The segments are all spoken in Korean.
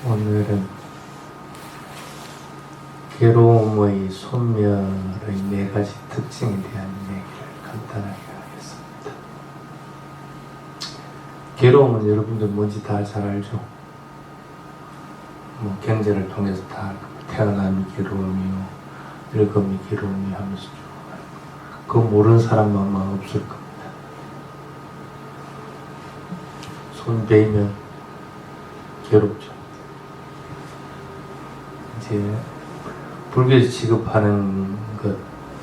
오늘은 괴로움의 소멸의 4가지 특징에 대한 얘기를 간단하게 하겠습니다. 괴로움은 여러분들 뭔지 다 잘 알죠? 경제를 통해서 다 태어남이 괴로움이요, 늙음이 괴로움이 하면서 쭉 그거 모르는 사람만 아마 없을 겁니다. 손 베이면 괴롭죠. 이제 불교에서 취급하는 것,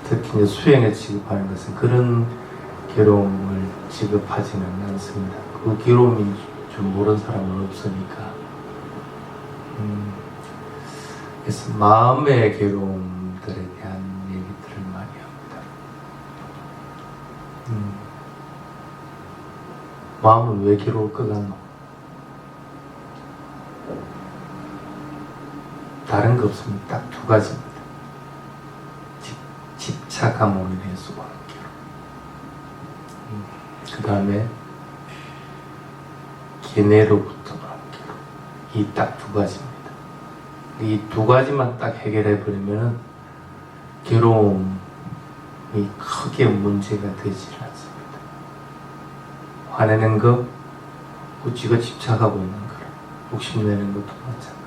특히 이제 수행에 취급하는 것은 그런 괴로움을 취급하지는 않습니다. 그 괴로움이 좀 모르는 사람은 없으니까. 그래서 마음의 괴로움들에 대한 얘기들을 많이 합니다. 마음은 왜 괴로울 것 같노? 다른 거 없습니다. 딱 2가지입니다. 집착함으로 인해서 오는 괴로움. 그 다음에 계뇌로부터 오는 괴로움. 이 딱 2가지입니다. 이 2가지만 딱 해결해 버리면 괴로움이 크게 문제가 되지 않습니다. 화내는 거, 지가 집착하고 있는 거라. 욕심내는 것도 마찬가지고.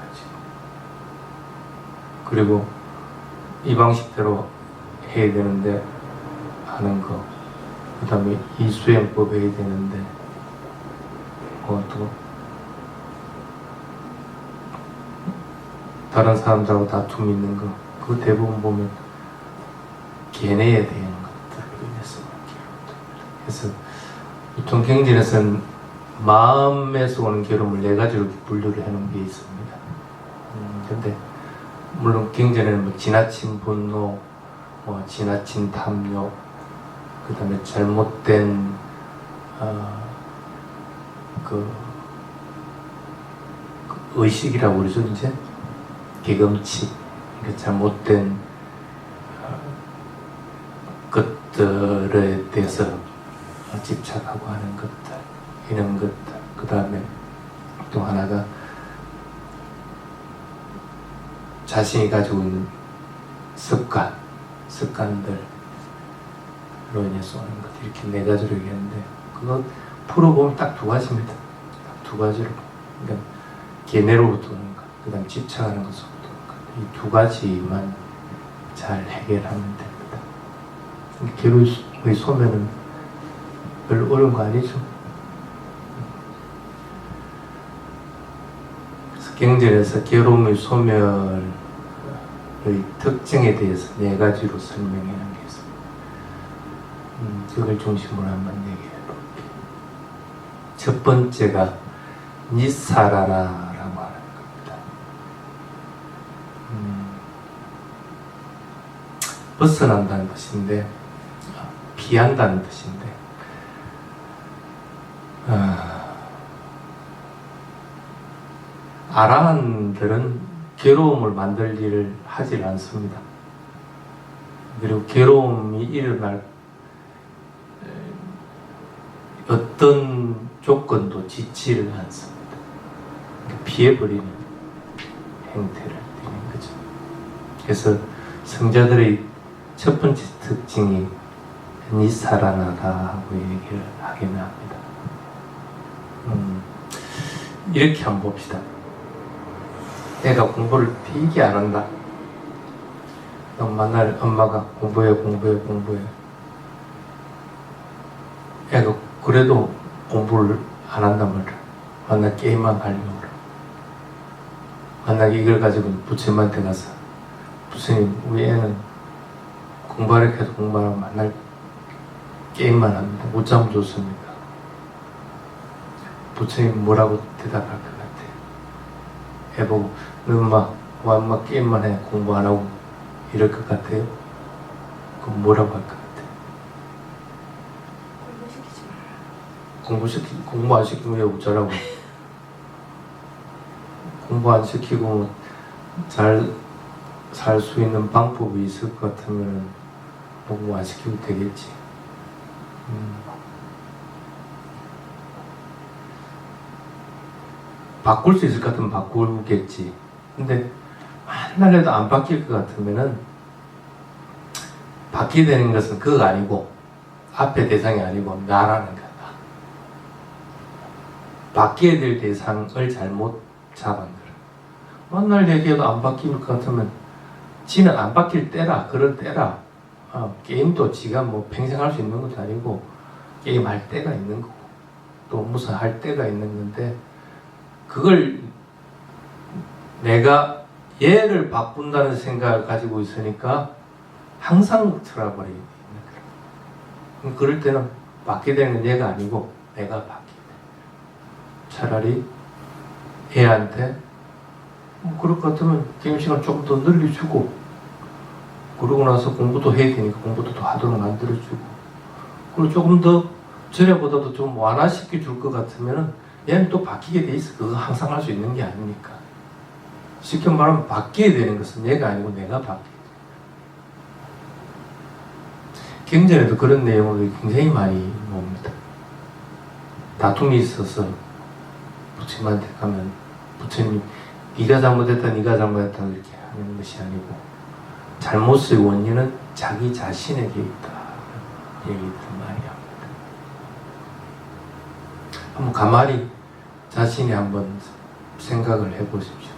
그리고 이 방식대로 해야 되는데 하는 거, 그 다음에 이 수행법 해야 되는데 또 다른 사람들하고 다툼 있는 거, 그 대부분 보면 계뇌에 대한 것들로 인해서 괴로움입니다. 그래서 보통 경전에서는 마음에서 오는 괴로움을 4가지로 분류를 해놓은 게 있습니다. 근데 물론 경전에는 지나친 분노, 지나친 탐욕, 그 다음에 잘못된 그 의식이라고 그러죠, 이제 경험치, 그러니까 잘못된 것들에 대해서 집착하고 하는 것들, 이런 것들. 그 다음에 또 하나가 자신이 가지고 있는 습관들로 인해서 오는 것, 이렇게 4가지로 얘기했는데, 그거 풀어보면 딱 2가지입니다. 딱 2가지로. 그러니까 계뇌로부터 오는 것, 그 다음 집착하는 것으로부터 오는 것, 이 2가지만 잘 해결하면 됩니다. 괴로움의 소멸은 별로 어려운 거 아니죠? 그래서 경전에서 괴로움의 소멸 특징에 대해서 4가지로 설명해 놓은 게 있습니다. 그걸 중심으로 한번 얘기해 볼게요. 첫 번째가 니사라나라고 하는 겁니다. 벗어난다는 뜻인데, 피한다는 뜻인데, 아라한들은 괴로움을 만들 일을 하질 않습니다. 그리고 괴로움이 일어날 어떤 조건도 지지를 않습니다. 피해버리는 행태를 띠는 거죠. 그래서 성자들의 첫 번째 특징이 니사라나다하고 얘기를 하긴 합니다. 이렇게 한번 봅시다. 애가 공부를 되게 안 한다. 맨날 엄마가 공부해. 애가 그래도 공부를 안 한단 말이야. 맨날 게임만 하려고 그래. 만약에 이걸 가지고 부처님한테 가서, 부처님, 우리 애는 공부하려고 해도 공부 안 하고 맨날 게임만 합니다. 못 자면 좋습니까? 부처님 뭐라고 대답할 것 같아요? 애 보고, 너 엄마 게임만 해, 공부 안 하고, 이럴 것 같아요? 그럼 뭐라고 할 것 같아요? 공부 안 시키면 왜 어쩌라고? 공부 안 시키고 잘 살 수 있는 방법이 있을 것 같으면 공부 안 시키면 되겠지. 바꿀 수 있을 것 같으면 바꾸겠지. 근데 한날에도 안 바뀔 것 같으면은 바뀌게 되는 것은 그거 아니고 앞에 대상이 아니고 나라는 거다. 바뀌어야 될 대상을 잘못 잡은 거라. 만날 얘기해도 안 바뀔 것 같으면 지는 안 바뀔 때라, 그런 때라. 게임도 지가 뭐 평생 할 수 있는 것도 아니고 게임할 때가 있는 거고 또 무슨 할 때가 있는 건데 그걸 내가 얘를 바꾼다는 생각을 가지고 있으니까 항상 틀어버리게 되는 거야. 그럴 때는 바뀌게 되는 건 얘가 아니고 내가 바뀌게 돼. 차라리 애한테 그럴 것 같으면 게임 시간 조금 더 늘려주고 그러고 나서 공부도 해야 되니까 공부도 더 하도록 만들어주고 그리고 조금 더 전에보다도 좀 완화시켜 줄 것 같으면은 얘는 또 바뀌게 돼 있어. 그거 항상 할 수 있는 게 아니니까. 쉽게 말하면 바뀌어야 되는 것은 얘가 아니고 내가 바뀌어야 돼. 경전에도 그런 내용을 굉장히 많이 봅니다. 다툼이 있어서 부처님한테 가면 부처님 네가 잘못했다 이렇게 하는 것이 아니고 잘못의 원인은 자기 자신에게 있다 얘기를 많이 합니다. 한번 가만히 자신이 한번 생각을 해보십시오.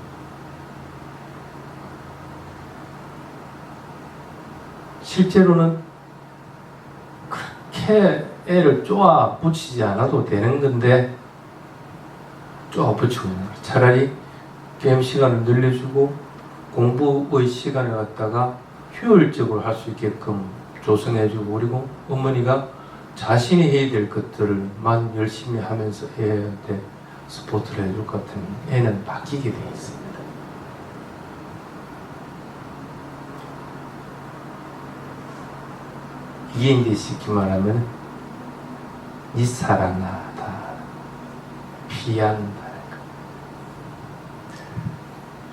실제로는 그렇게 애를 쪼아 붙이지 않아도 되는 건데 쪼아 붙이고 있는 거예요. 차라리 게임 시간을 늘려주고 공부의 시간을 갖다가 효율적으로 할 수 있게끔 조성해주고 그리고 어머니가 자신이 해야 될 것들만 열심히 하면서 애한테 스포트를 해줄 것 같으면 애는 바뀌게 되어 있습니다. 이게 이제 쉽게 말하면 니사랑하다, 피한다.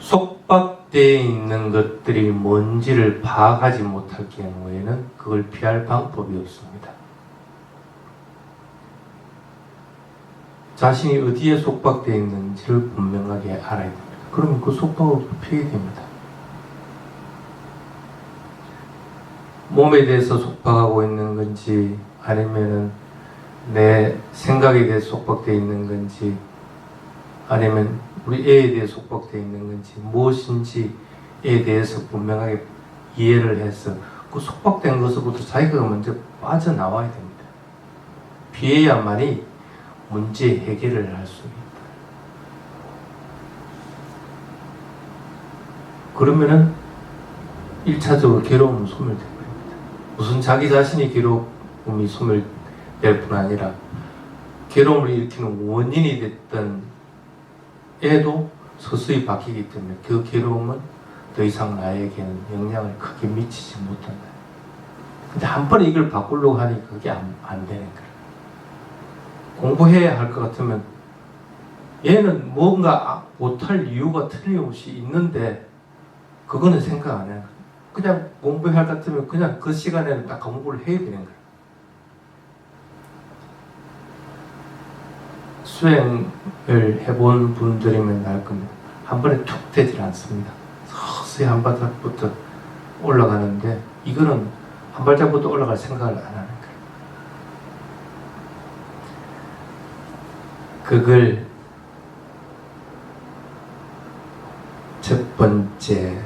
속박되어 있는 것들이 뭔지를 파악하지 못할 경우에는 그걸 피할 방법이 없습니다. 자신이 어디에 속박되어 있는지를 분명하게 알아야 됩니다. 그러면 그 속박을 피하게 됩니다. 몸에 대해서 속박하고 있는 건지 아니면은 내 생각에 대해서 속박되어 있는 건지 아니면 우리 애에 대해 속박되어 있는 건지 무엇인지에 대해서 분명하게 이해를 해서 그 속박된 것으로부터 자기가 먼저 빠져나와야 됩니다. 비해야만이 문제 해결을 할 수 있다. 그러면은 1차적으로 괴로움은 소멸됩니다. 무슨 자기 자신이 괴로움이 소멸될 뿐 아니라 괴로움을 일으키는 원인이 됐던 애도 서서히 바뀌기 때문에 그 괴로움은 더 이상 나에게는 영향을 크게 미치지 못한다. 근데 한 번에 이걸 바꾸려고 하니까 그게 안 되는 거예요. 공부해야 할 것 같으면 얘는 뭔가 못할 이유가 틀림없이 있는데 그거는 생각 안 해요. 그냥 공부해야 할 것 같으면 그냥 그 시간에는 딱 공부를 해야 되는 거예요. 수행을 해본 분들이면 알 겁니다. 한 번에 툭 되질 않습니다. 서서히 한 발짝부터 올라가는데 이거는 한 발짝부터 올라갈 생각을 안 하는 거예요. 그걸 첫 번째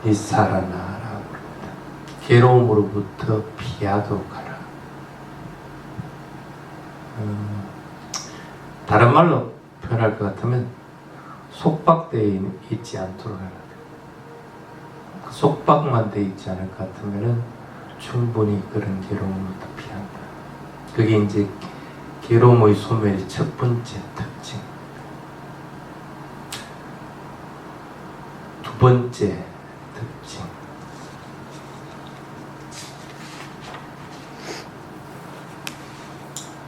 니사라나라고 합니다. 괴로움으로부터 피하도록 하라. 다른 말로 표현할 것 같으면 속박되어 있지 않도록 하라. 속박만 되어 있지 않을 것 같으면 충분히 그런 괴로움으로부터 피한다. 그게 이제 괴로움의 소멸의 첫 번째 특징. 두 번째 특징.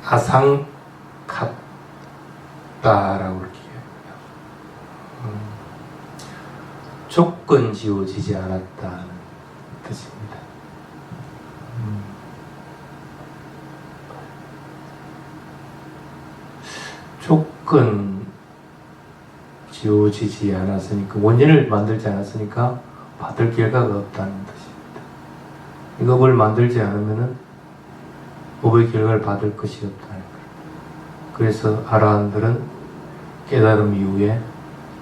아상캅다라고 이렇게 해요. 조건 지어지지 않았다는 뜻입니다. 조건 지워지지 않았으니까, 원인을 만들지 않았으니까 받을 결과가 없다는 뜻입니다. 이 업을 만들지 않으면은 업의 결과를 받을 것이 없다는 거예요. 그래서 아라한들은 깨달음 이후에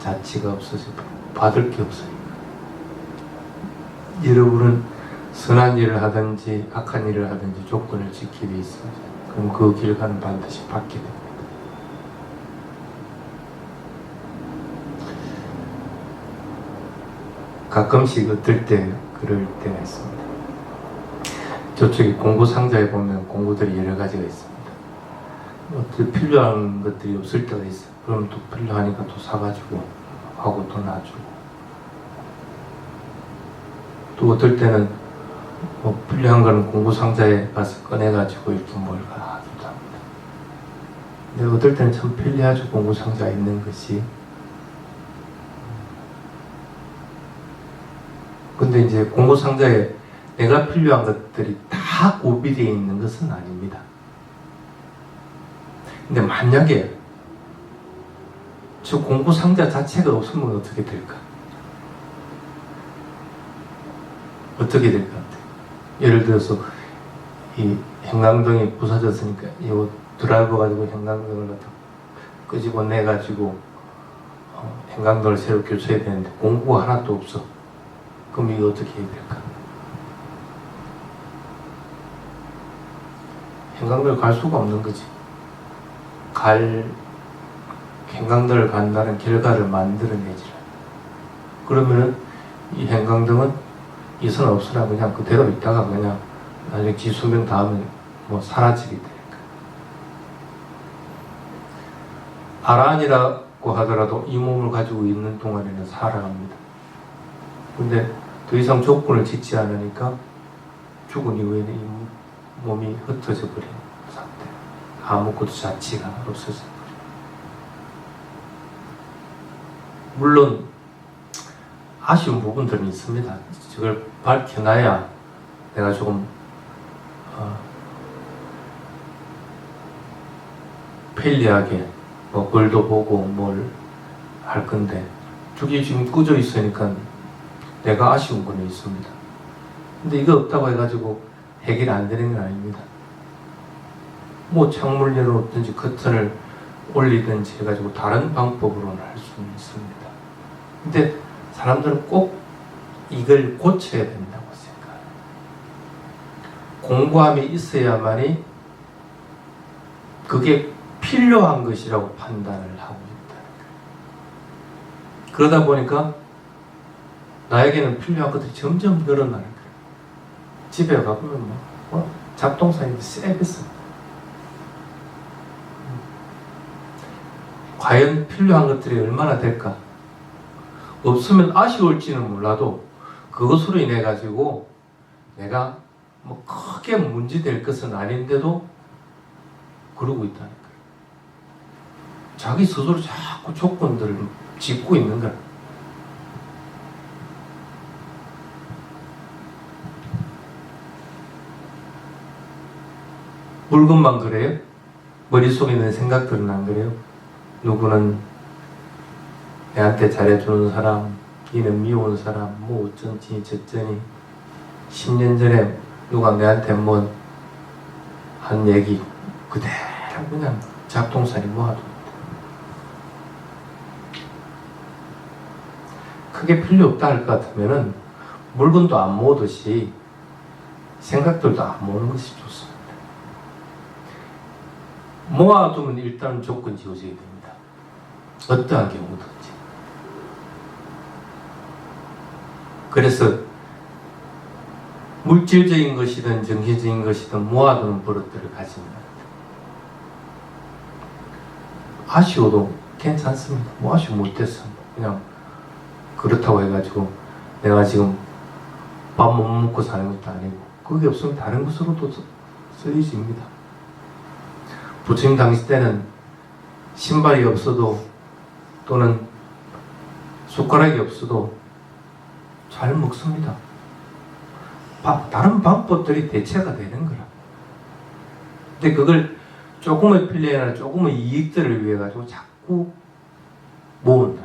자치가 없어서 받을 게 없으니까. 여러분은 선한 일을 하든지 악한 일을 하든지 조건을 지키게 있어요. 그럼 그 결과는 반드시 받게 됩니다. 가끔씩 어떨 때 그럴 때가 있습니다. 저쪽에 공구 상자에 보면 공구들이 여러 가지가 있습니다. 필요한 것들이 없을 때가 있어요. 그럼 또 필요하니까 또 사가지고 하고 또 놔주고. 또 어떨 때는 필요한 거는 공구 상자에 가서 꺼내가지고 이렇게 뭘까 하기도 합니다. 근데 어떨 때는 참 편리하죠. 공구 상자에 있는 것이. 근데 이제 공구 상자에 내가 필요한 것들이 다 구비되어 있는 것은 아닙니다. 근데 만약에 저 공구 상자 자체가 없으면 어떻게 될까? 어떻게 될 것 같아요? 예를 들어서 이 형광등이 부서졌으니까 이 드라이버 가지고 형광등을 갖다 끄집어내 가지고 형광등을 새로 교체해야 되는데 공구가 하나도 없어. 그럼 이거 어떻게 해야 될까? 형광등을 갈 수가 없는 거지. 형광등을 간다는 결과를 만들어내지. 그러면은 이 형광등은 이 선 없으나 그냥 그대로 있다가 그냥 나중에 지수명 다음에 사라지게 되니까. 아라한이라고 하더라도 이 몸을 가지고 있는 동안에는 살아갑니다. 근데 더 이상 조건을 짓지 않으니까 죽은 이후에는 이 몸이 흩어져 버리는 상태. 아무것도 자취가 없어져 버려요. 물론 아쉬운 부분들은 있습니다. 저걸 밝혀놔야 내가 조금 편리하게 글도 보고 뭘 할 건데 저게 지금 꺼져 있으니까 내가 아쉬운 건 있습니다. 근데 이거 없다고 해가지고 해결이 안 되는 건 아닙니다. 창문을 열어놓든지 커튼을 올리든지 해가지고 다른 방법으로는 할 수는 있습니다. 근데 사람들은 꼭 이걸 고쳐야 된다고 생각해요. 공부함이 있어야만이 그게 필요한 것이라고 판단을 하고 있다는 거예요. 그러다 보니까 나에게는 필요한 것들이 점점 늘어나는 거예요. 집에 가보면 잡동사니 쎄겠어. 과연 필요한 것들이 얼마나 될까? 없으면 아쉬울지는 몰라도 그것으로 인해 가지고 내가 크게 문제될 것은 아닌데도 그러고 있다는 거예요. 자기 스스로 자꾸 조건들을 짓고 있는 거야. 물건만 그래요? 머릿속에 있는 생각들은 안 그래요? 누구는 내한테 잘해주는 사람, 얘는 미운 사람, 어쩐지 저쩌니. 10년 전에 누가 내한테 한 얘기 그대로 그냥 잡동사니 모아둡니다. 크게 필요 없다 할 것 같으면은 물건도 안 모으듯이 생각들도 안 모으는 것이 좋습니다. 모아두면 일단 조건 지어져야 됩니다. 어떠한 경우든지. 그래서 물질적인 것이든 정신적인 것이든 모아두는 버릇들을 가지면 아쉬워도 괜찮습니다. 아쉬워 못했어. 그냥 그렇다고 해가지고 내가 지금 밥 못 먹고 사는 것도 아니고 그게 없으면 다른 것으로도 쓰여집니다. 부처님 당시 때는 신발이 없어도 또는 숟가락이 없어도 잘 먹습니다. 다른 방법들이 대체가 되는 거라. 근데 그걸 조금의 편리나 조금의 이익들을 위해 가지고 자꾸 모은다.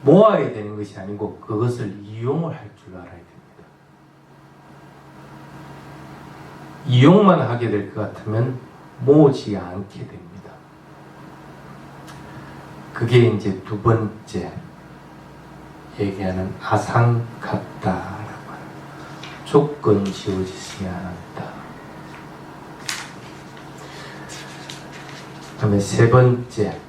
모아야 되는 것이 아니고 그것을 이용을 할 줄 알아야 됩니다. 이용만 하게 될 것 같으면 모으지 않게 됩니다. 그게 이제 두 번째 얘기하는 아상같다라고 하는 조건 지어지지 않았다. 그 다음에 세 번째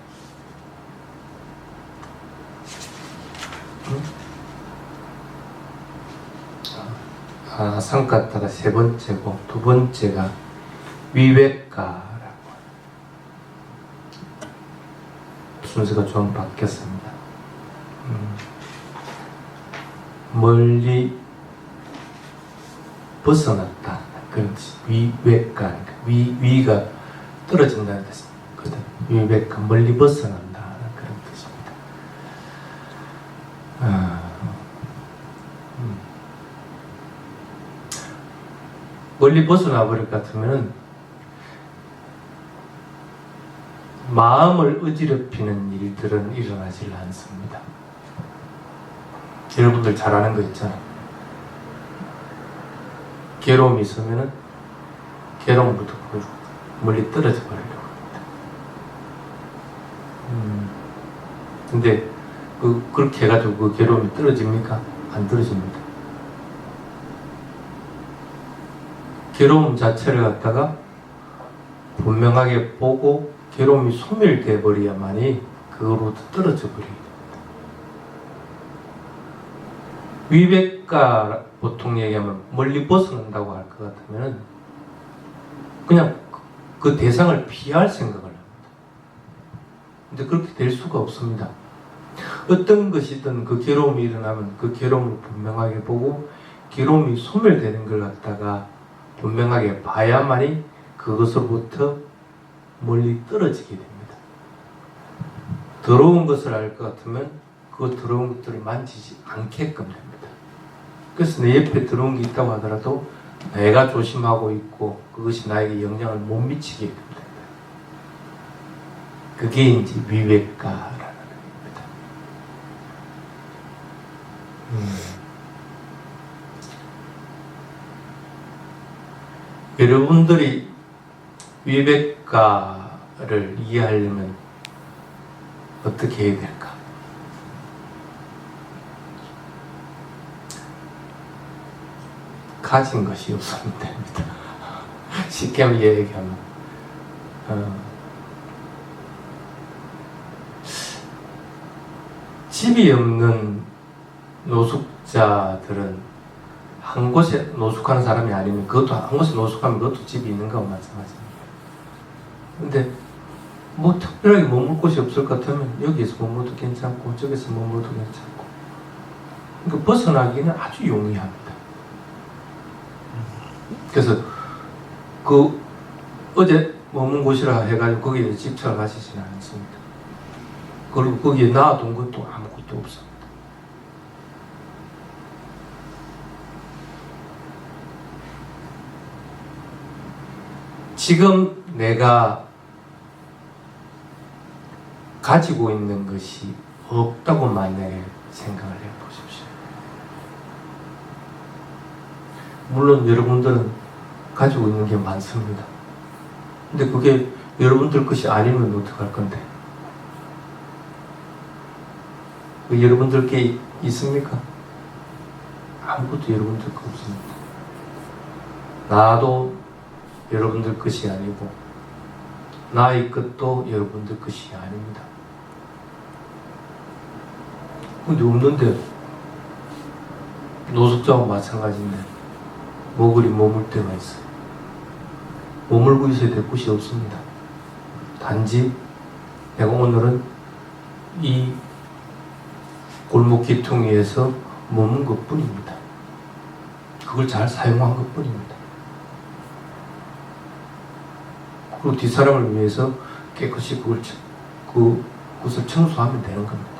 아상같다가 세 번째고 두 번째가 위백가라고 순서가 좀 바뀌었습니다. 멀리 벗어났다 그런 뜻이 위백가 위가 떨어진다는 뜻입니다. 위백가 멀리 벗어난다 그런 뜻입니다. 멀리 벗어나 버릴 것 같으면 마음을 어지럽히는 일들은 일어나질 않습니다. 여러분들 잘 아는 거 있잖아요. 괴로움이 있으면은 괴로움부터 멀리 떨어져 버리려고 합니다. 근데 그렇게 해가지고 그 괴로움이 떨어집니까? 안 떨어집니다. 괴로움 자체를 갖다가 분명하게 보고 괴로움이 소멸돼 버려야만이 그거로부터 떨어져 버리게 됩니다. 위백가 보통 얘기하면 멀리 벗어난다고 할 것 같으면 그냥 그 대상을 피할 생각을 합니다. 근데 그렇게 될 수가 없습니다. 어떤 것이든 그 괴로움이 일어나면 그 괴로움을 분명하게 보고 괴로움이 소멸되는 걸 갖다가 분명하게 봐야만이 그것으로부터 멀리 떨어지게 됩니다. 더러운 것을 알 것 같으면 그 더러운 것들을 만지지 않게끔 됩니다. 그래서 내 옆에 더러운 게 있다고 하더라도 내가 조심하고 있고 그것이 나에게 영향을 못 미치게 됩니다. 그게 이제 위백가라는 겁니다. 여러분들이 위백가를 이해하려면 어떻게 해야 될까? 가진 것이 없으면 됩니다. 쉽게 얘기하면 집이 없는 노숙자들은 한 곳에 노숙하는 사람이 아니면 그것도 한 곳에 노숙하면 그것도 집이 있는 거와 마찬가지입니다. 근데 뭐 특별하게 머물 곳이 없을 것 같으면 여기에서 머물러도 괜찮고 저기서 머물러도 괜찮고 그러니까 벗어나기는 아주 용이합니다. 그래서 그 어제 머문 곳이라 해가지고 거기에 집착을 하시지는 않습니다. 그리고 거기에 놔둔 것도 아무것도 없습니다. 지금 내가 가지고 있는 것이 없다고 만약에 생각을 해보십시오. 물론 여러분들은 가지고 있는 게 많습니다. 근데 그게 여러분들 것이 아니면 어떡할 건데? 여러분들 게 있습니까? 아무것도 여러분들 거 없습니다. 나도 여러분들 것이 아니고 나의 것도 여러분들 것이 아닙니다. 근데 없는데 노숙자와 마찬가지인데 뭐 그리 머물 때가 있어요. 머물고 있어야 될 곳이 없습니다. 단지 내가 오늘은 이 골목 기퉁이에서 머문 것 뿐입니다. 그걸 잘 사용한 것 뿐입니다. 그리고 뒷사람을 위해서 깨끗이 그것을 청소하면 되는 겁니다.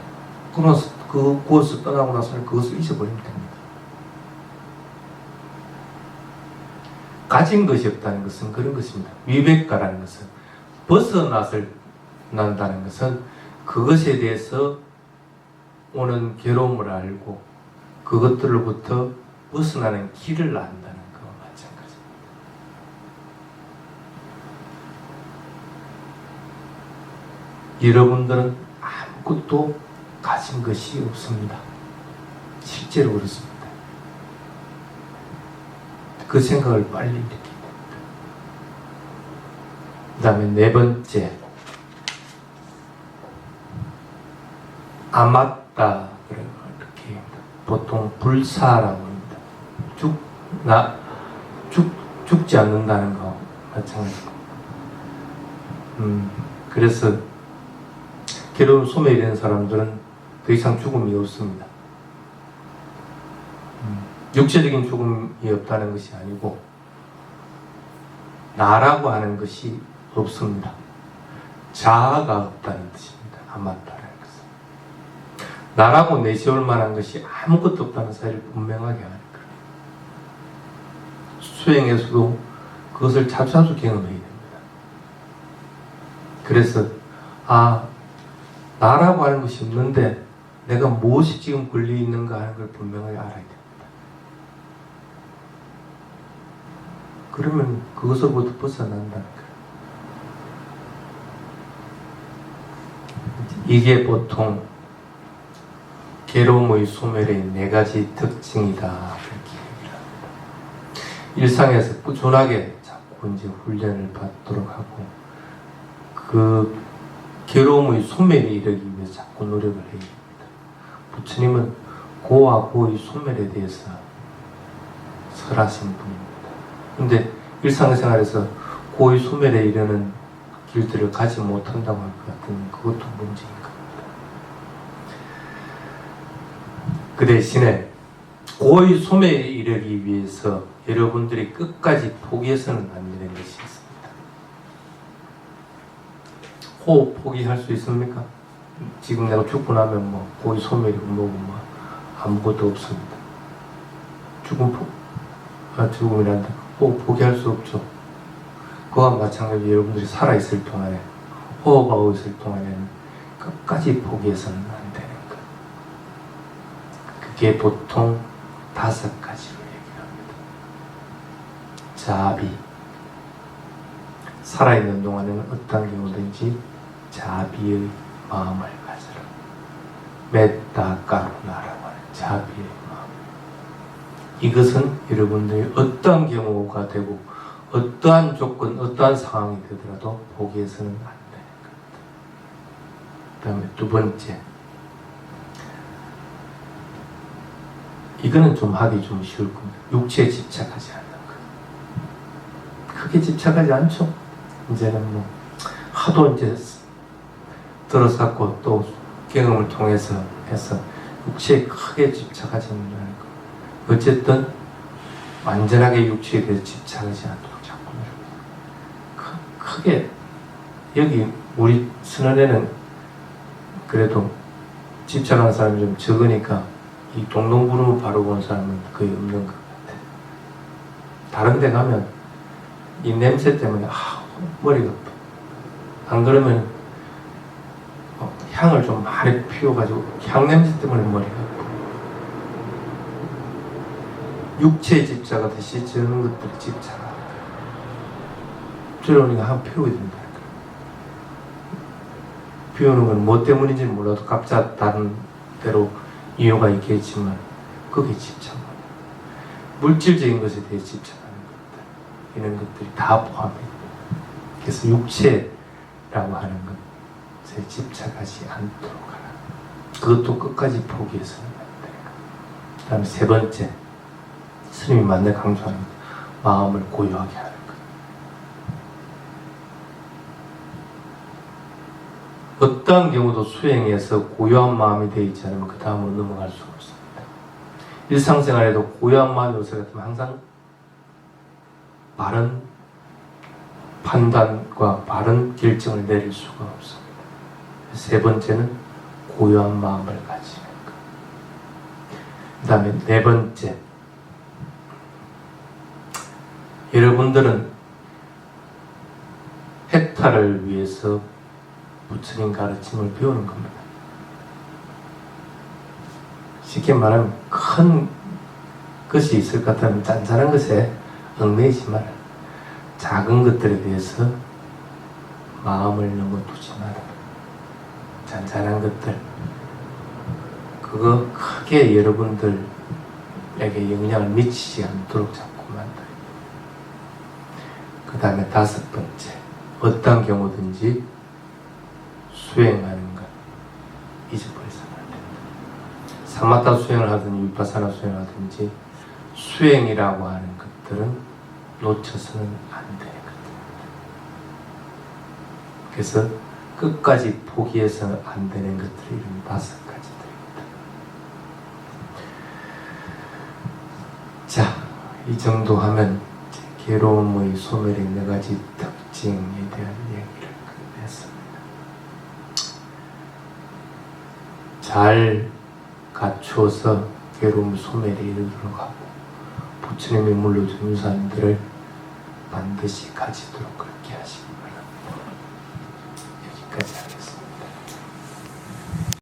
그러나서 그곳을 떠나고 나서는 그것을 잊어버리면 됩니다. 가진 것이 없다는 것은 그런 것입니다. 위백가라는 것은 벗어난다는 것은 그것에 대해서 오는 괴로움을 알고 그것들로부터 벗어나는 길을 안다는 거와 마찬가지입니다. 여러분들은 아무것도 가진 것이 없습니다. 실제로 그렇습니다. 그 생각을 빨리 일으키게 됩니다. 그 다음에 네 번째, 아맞다, 이렇게 보통 불사라고 합니다. 죽지 않는다는 거 마찬가지고. 그래서 괴로운 소매에 있는 사람들은 더 이상 죽음이 없습니다. 육체적인 죽음이 없다는 것이 아니고 나라고 하는 것이 없습니다. 자아가 없다는 뜻입니다. 아맞다라는 것은. 나라고 내세울 만한 것이 아무것도 없다는 사실을 분명하게 하는 거예요. 수행에서도 그것을 자주 경험해야 됩니다. 그래서 나라고 하는 것이 없는데 내가 무엇이 지금 걸려 있는가 하는 걸 분명하게 알아야 됩니다. 그러면 그것으로부터 벗어난다는 거예요. 이게 보통 괴로움의 소멸의 네 가지 특징이다, 이렇게 얘기를 합니다. 일상에서 꾸준하게 자꾸 이제 훈련을 받도록 하고 그 괴로움의 소멸에 이르기 위해서 자꾸 노력을 해야 됩니다. 부처님은 고와 고의 소멸에 대해서 설하신 분입니다. 근데 일상생활에서 고의 소멸에 이르는 길들을 가지 못한다고 할 것 같으니 그것도 문제인 겁니다. 그 대신에 고의 소멸에 이르기 위해서 여러분들이 끝까지 포기해서는 안 되는 것이 있습니다. 호흡 포기할 수 있습니까? 지금 내가 죽고 나면 뭐 고의 소멸이고 뭐고 아무것도 없습니다. 죽음이란다. 호흡 포기할 수 없죠. 그와 마찬가지로 여러분들이 살아있을 동안에, 호흡하고 있을 동안에는 끝까지 포기해서는 안 되는 것. 그게 보통 5가지로 얘기합니다. 자비. 살아있는 동안에는 어떤 경우든지 자비의 마음을 가져라. 메타 까루나라고 하는 자비의 마음. 이것은 여러분들이 어떠한 경우가 되고 어떠한 조건, 어떠한 상황이 되더라도 포기해서는 안 되는 겁니다. 그 다음에 두 번째, 이거는 좀 하기 좀 쉬울 겁니다. 육체에 집착하지 않는 것. 크게 집착하지 않죠? 이제는 뭐 하도 이제 들어섰고 또 경험을 통해서 해서 육체에 크게 집착하지 않는 것. 어쨌든 완전하게 육체에 대해서 집착하지 않도록 자꾸 크게. 여기 우리 선언에는 그래도 집착하는 사람이 좀 적으니까 이 동동부름을 바로 본 사람은 거의 없는 것 같아. 다른 데 가면 이 냄새 때문에 머리가 아파. 안 그러면 향을 좀 많이 피워가지고 향 냄새 때문에 머리가 아파. 육체에 집착하듯이 저런 것들을 집착하는 거예요. 저러니까 한번 피우게 된다. 피우는 건 뭐 때문인지 몰라도 각자 다른 대로 이유가 있겠지만 거기에 집착하는 거예요. 물질적인 것에 대해 집착하는 것들, 이런 것들이 다 포함해요. 그래서 육체라고 하는 것에 집착하지 않도록 하라. 그것도 끝까지 포기해서는 안 돼요. 그 다음에 세 번째, 스님이 만나 강조하는 것, 마음을 고요하게 하는 것. 어떠한 경우도 수행에서 고요한 마음이 되어 있지 않으면 그 다음으로 넘어갈 수가 없습니다. 일상생활에도 고요한 마음이 요새 같으면 항상 바른 판단과 바른 결정을 내릴 수가 없습니다. 세 번째는 고요한 마음을 가지는 것. 그 다음에 네 번째, 여러분들은 해탈을 위해서 부처님 가르침을 배우는 겁니다. 쉽게 말하면 큰 것이 있을 것 같다면 잔잔한 것에 얽매이지 마라. 작은 것들에 대해서 마음을 너무 두지 마라. 잔잔한 것들, 그거 크게 여러분들에게 영향을 미치지 않도록 자꾸 만들어요. 그 다음에 5번째, 어떤 경우든지 수행하는 것 잊어버리서는 안 된다. 사마타 수행을 하든지 위파사나 수행을 하든지 수행이라고 하는 것들은 놓쳐서는 안 되는 것들입니다. 그래서 끝까지 포기해서는 안 되는 것들이 이런 5가지들입니다. 자, 이 정도 하면 괴로움의 소멸의 4가지 특징에 대한 얘기를 끝냈습니다. 잘 갖추어서 괴로움 소멸에 이르도록 하고 부처님이 물려준 유산들을 반드시 가지도록 그렇게 하시기 바랍니다. 여기까지 하겠습니다.